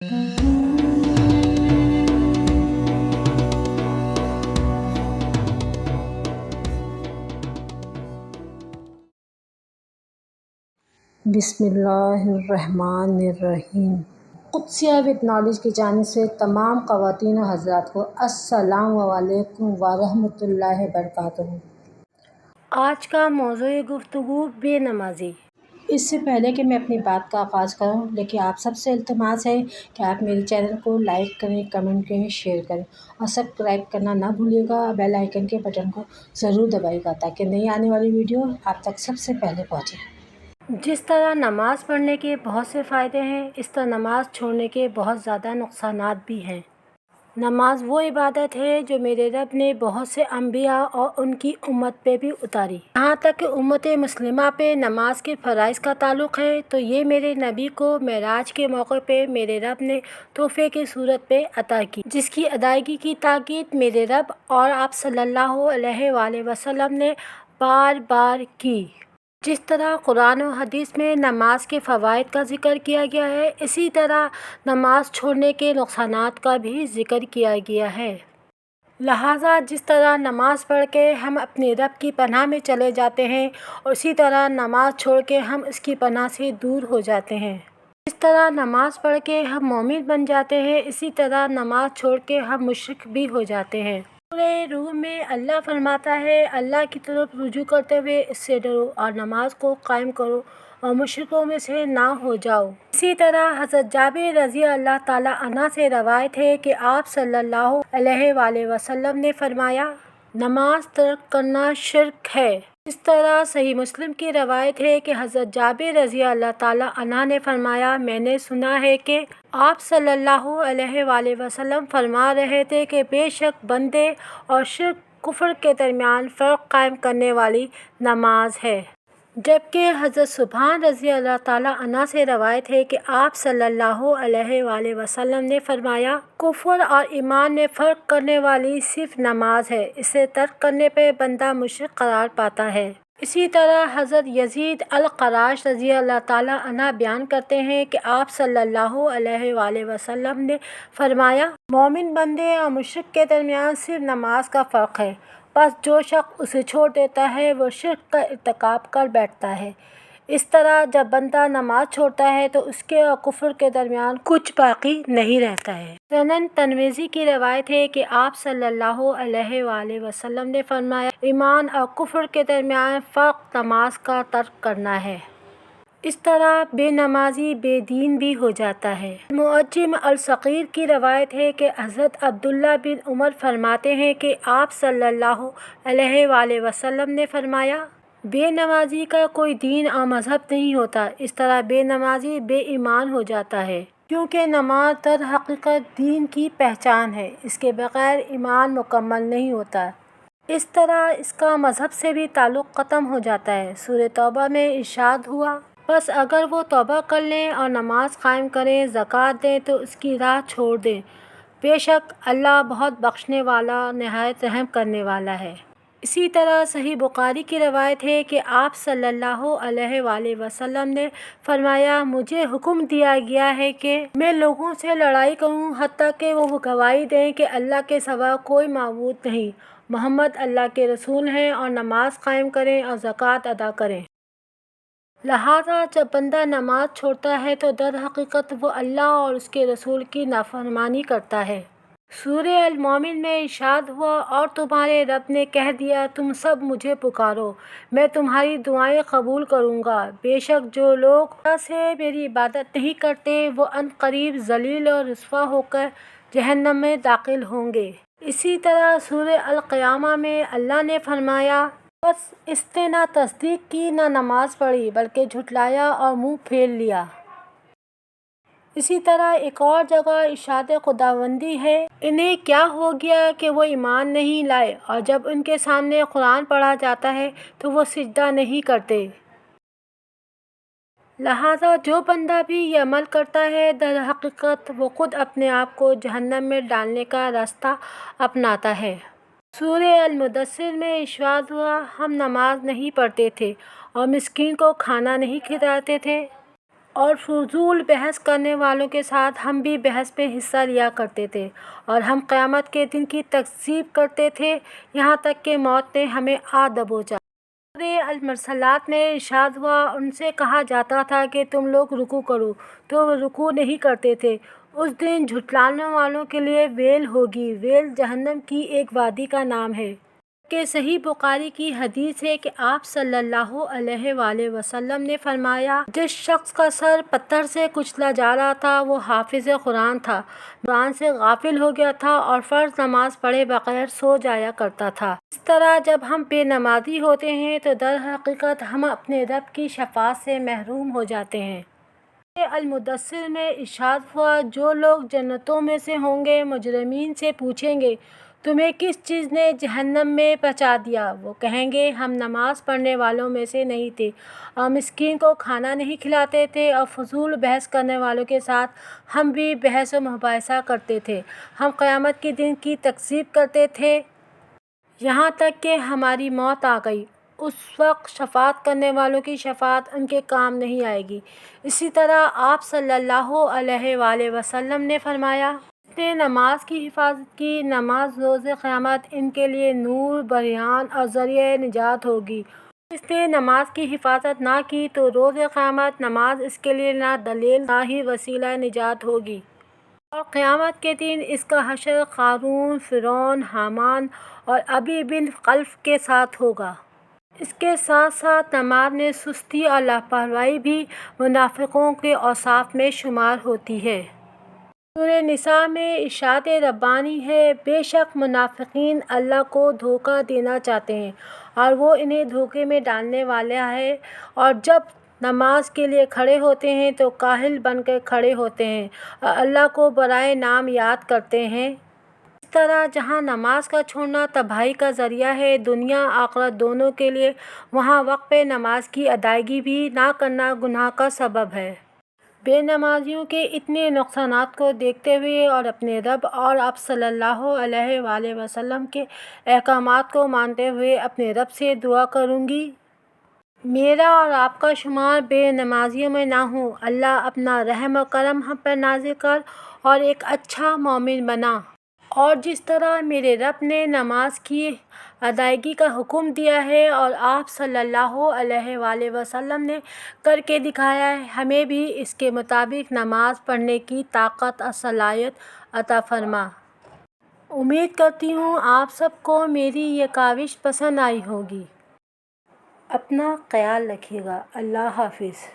بسم اللہ الرحمن الرحیم۔ قدسیہ وتھ نالج کی جانب سے تمام خواتین و حضرات کو السلام علیکم ورحمۃ اللہ وبرکاتہ۔ آج کا موضوع گفتگو بے نمازی۔ اس سے پہلے کہ میں اپنی بات کا آغاز کروں، لیکن آپ سب سے التماس ہے کہ آپ میرے چینل کو لائک کریں، کمنٹ کریں، شیئر کریں اور سبسکرائب کرنا نہ بھولیے گا۔ بیل آئیکن کے بٹن کو ضرور دبائیے گا تاکہ نئی آنے والی ویڈیو آپ تک سب سے پہلے پہنچے۔ جس طرح نماز پڑھنے کے بہت سے فائدے ہیں، اس طرح نماز چھوڑنے کے بہت زیادہ نقصانات بھی ہیں۔ نماز وہ عبادت ہے جو میرے رب نے بہت سے انبیاء اور ان کی امت پہ بھی اتاری۔ یہاں تک کہ امت مسلمہ پہ نماز کے فرائض کا تعلق ہے تو یہ میرے نبی کو معراج کے موقع پہ میرے رب نے تحفے کی صورت پہ عطا کی، جس کی ادائیگی کی تاکید میرے رب اور آپ صلی اللہ علیہ وآلہ وسلم نے بار بار کی۔ جس طرح قرآن و حدیث میں نماز کے فوائد کا ذکر کیا گیا ہے، اسی طرح نماز چھوڑنے کے نقصانات کا بھی ذکر کیا گیا ہے۔ لہٰذا جس طرح نماز پڑھ کے ہم اپنے رب کی پناہ میں چلے جاتے ہیں اور اسی طرح نماز چھوڑ کے ہم اس کی پناہ سے دور ہو جاتے ہیں۔ جس طرح نماز پڑھ کے ہم مومن بن جاتے ہیں، اسی طرح نماز چھوڑ کے ہم مشرک بھی ہو جاتے ہیں۔ سورہ روم میں اللہ فرماتا ہے، اللہ کی طرف رجوع کرتے ہوئے اس سے ڈرو اور نماز کو قائم کرو اور مشرکوں میں سے نہ ہو جاؤ۔ اسی طرح حضرت جابر رضی اللہ تعالیٰ عنہ سے روایت ہے کہ آپ صلی اللہ علیہ وآلہ وسلم نے فرمایا، نماز ترک کرنا شرک ہے۔ اس طرح صحیح مسلم کی روایت ہے کہ حضرت جابر رضی اللہ تعالیٰ عنہ نے فرمایا، میں نے سنا ہے کہ آپ صلی اللہ علیہ وآلہ وسلم فرما رہے تھے کہ بے شک بندے اور شرک کفر کے درمیان فرق قائم کرنے والی نماز ہے۔ جبکہ حضرت سبحان رضی اللہ تعالیٰ عنہ سے روایت ہے کہ آپ صلی اللہ علیہ وآلہ وسلم نے فرمایا، کفر اور ایمان میں فرق کرنے والی صرف نماز ہے، اسے ترک کرنے پہ بندہ مشرک قرار پاتا ہے۔ اسی طرح حضرت یزید القراش رضی اللہ تعالیٰ عنہ بیان کرتے ہیں کہ آپ صلی اللہ علیہ وآلہ وسلم نے فرمایا، مومن بندے اور مشرک کے درمیان صرف نماز کا فرق ہے، بس جو شخص اسے چھوڑ دیتا ہے وہ شرک کا ارتکاب کر بیٹھتا ہے۔ اس طرح جب بندہ نماز چھوڑتا ہے تو اس کے اور کفر کے درمیان کچھ باقی نہیں رہتا ہے۔ سنن ترمذی کی روایت ہے کہ آپ صلی اللہ علیہ وآلہ وسلم نے فرمایا، ایمان اور کفر کے درمیان فرق نماز کا ترک کرنا ہے۔ اس طرح بے نمازی بے دین بھی ہو جاتا ہے۔ معجم الصغیر کی روایت ہے کہ حضرت عبداللہ بن عمر فرماتے ہیں کہ آپ صلی اللہ علیہ وآلہ وسلم نے فرمایا، بے نمازی کا کوئی دین اور مذہب نہیں ہوتا۔ اس طرح بے نمازی بے ایمان ہو جاتا ہے، کیونکہ نماز در حقیقت دین کی پہچان ہے، اس کے بغیر ایمان مکمل نہیں ہوتا۔ اس طرح اس کا مذہب سے بھی تعلق ختم ہو جاتا ہے۔ سورہ توبہ میں ارشاد ہوا، بس اگر وہ توبہ کر لیں اور نماز قائم کریں، زکوٰۃ دیں تو اس کی راہ چھوڑ دیں، بے شک اللہ بہت بخشنے والا، نہایت رحم کرنے والا ہے۔ اسی طرح صحیح بخاری کی روایت ہے کہ آپ صلی اللہ علیہ وآلہ وسلم نے فرمایا، مجھے حکم دیا گیا ہے کہ میں لوگوں سے لڑائی کروں حتیٰ کہ وہ گواہی دیں کہ اللہ کے سوا کوئی معبود نہیں، محمد اللہ کے رسول ہیں، اور نماز قائم کریں اور زکوٰۃ ادا کریں۔ لہٰذا جب بندہ نماز چھوڑتا ہے تو در حقیقت وہ اللہ اور اس کے رسول کی نافرمانی کرتا ہے۔ سورہ المومن میں ارشاد ہوا، اور تمہارے رب نے کہہ دیا، تم سب مجھے پکارو، میں تمہاری دعائیں قبول کروں گا، بے شک جو لوگ اللہ سے میری عبادت نہیں کرتے وہ عنقریب ذلیل اور رسوا ہو کر جہنم میں داخل ہوں گے۔ اسی طرح سورہ القیامہ میں اللہ نے فرمایا، بس اس نے نہ تصدیق کی نہ نماز پڑھی بلکہ جھٹلایا اور منہ پھیر لیا۔ اسی طرح ایک اور جگہ ارشاد خداوندی ہے، انہیں کیا ہو گیا کہ وہ ایمان نہیں لائے اور جب ان کے سامنے قرآن پڑھا جاتا ہے تو وہ سجدہ نہیں کرتے۔ لہٰذا جو بندہ بھی یہ عمل کرتا ہے در حقیقت وہ خود اپنے آپ کو جہنم میں ڈالنے کا راستہ اپناتا ہے۔ سورہ المدثر میں ارشاد ہوا، ہم نماز نہیں پڑھتے تھے اور مسکین کو کھانا نہیں کھلاتے تھے اور فضول بحث کرنے والوں کے ساتھ ہم بھی بحث میں حصہ لیا کرتے تھے، اور ہم قیامت کے دن کی تکذیب کرتے تھے، یہاں تک کہ موت نے ہمیں آ دبوچا۔ سورہ المرسلات میں ارشاد ہوا، ان سے کہا جاتا تھا کہ تم لوگ رکوع کرو تو وہ رکوع نہیں کرتے تھے۔ اس دن جھٹلانے والوں کے لیے ویل ہوگی۔ ویل جہنم کی ایک وادی کا نام ہے۔ کہ صحیح بخاری کی حدیث ہے کہ آپ صلی اللہ علیہ وآلہ وسلم نے فرمایا، جس شخص کا سر پتھر سے کچلا جا رہا تھا وہ حافظ قرآن تھا، قرآن سے غافل ہو گیا تھا اور فرض نماز پڑھے بغیر سو جایا کرتا تھا۔ اس طرح جب ہم بے نمازی ہوتے ہیں تو در حقیقت ہم اپنے رب کی شفاعت سے محروم ہو جاتے ہیں۔ المدثر میں ارشاد ہوا، جو لوگ جنتوں میں سے ہوں گے مجرمین سے پوچھیں گے، تمہیں کس چیز نے جہنم میں پہنچا دیا؟ وہ کہیں گے، ہم نماز پڑھنے والوں میں سے نہیں تھے اور مسکین کو کھانا نہیں کھلاتے تھے اور فضول بحث کرنے والوں کے ساتھ ہم بھی بحث و مباحثہ کرتے تھے، ہم قیامت کے دن کی تکذیب کرتے تھے، یہاں تک کہ ہماری موت آ گئی۔ اس وقت شفاعت کرنے والوں کی شفاعت ان کے کام نہیں آئے گی۔ اسی طرح آپ صلی اللہ علیہ وآلہ وسلم نے فرمایا، جس نے نماز کی حفاظت کی، نماز روز قیامت ان کے لیے نور، بریان اور ذریعہ نجات ہوگی۔ جس نے نماز کی حفاظت نہ کی تو روز قیامت نماز اس کے لیے نہ دلیل نہ ہی وسیلہ نجات ہوگی، اور قیامت کے دن اس کا حشر قارون، فرعون، حامان اور ابی بن خلف کے ساتھ ہوگا۔ اس کے ساتھ ساتھ نماز میں سستی اور لاپرواہی بھی منافقوں کے اوصاف میں شمار ہوتی ہے۔ سورہ نساء میں ارشاد ربانی ہے، بے شک منافقین اللہ کو دھوکہ دینا چاہتے ہیں اور وہ انہیں دھوکے میں ڈالنے والا ہے، اور جب نماز کے لیے کھڑے ہوتے ہیں تو کاہل بن کر کھڑے ہوتے ہیں اور اللہ کو برائے نام یاد کرتے ہیں۔ اس طرح جہاں نماز کا چھوڑنا تباہی کا ذریعہ ہے، دنیا آخرت دونوں کے لیے، وہاں وقت پہ نماز کی ادائیگی بھی نہ کرنا گناہ کا سبب ہے۔ بے نمازیوں کے اتنے نقصانات کو دیکھتے ہوئے اور اپنے رب اور آپ صلی اللہ علیہ وآلہ وسلم کے احکامات کو مانتے ہوئے اپنے رب سے دعا کروں گی، میرا اور آپ کا شمار بے نمازیوں میں نہ ہو۔ اللہ اپنا رحم و کرم ہم پر نازل کر اور ایک اچھا مومن بنا۔ اور جس طرح میرے رب نے نماز کی ادائیگی کا حکم دیا ہے اور آپ صلی اللہ علیہ وآلہ وسلم نے کر کے دکھایا ہے، ہمیں بھی اس کے مطابق نماز پڑھنے کی طاقت اور صلاحیت عطا فرما۔ امید کرتی ہوں آپ سب کو میری یہ کاوش پسند آئی ہوگی۔ اپنا خیال رکھیے گا۔ اللہ حافظ۔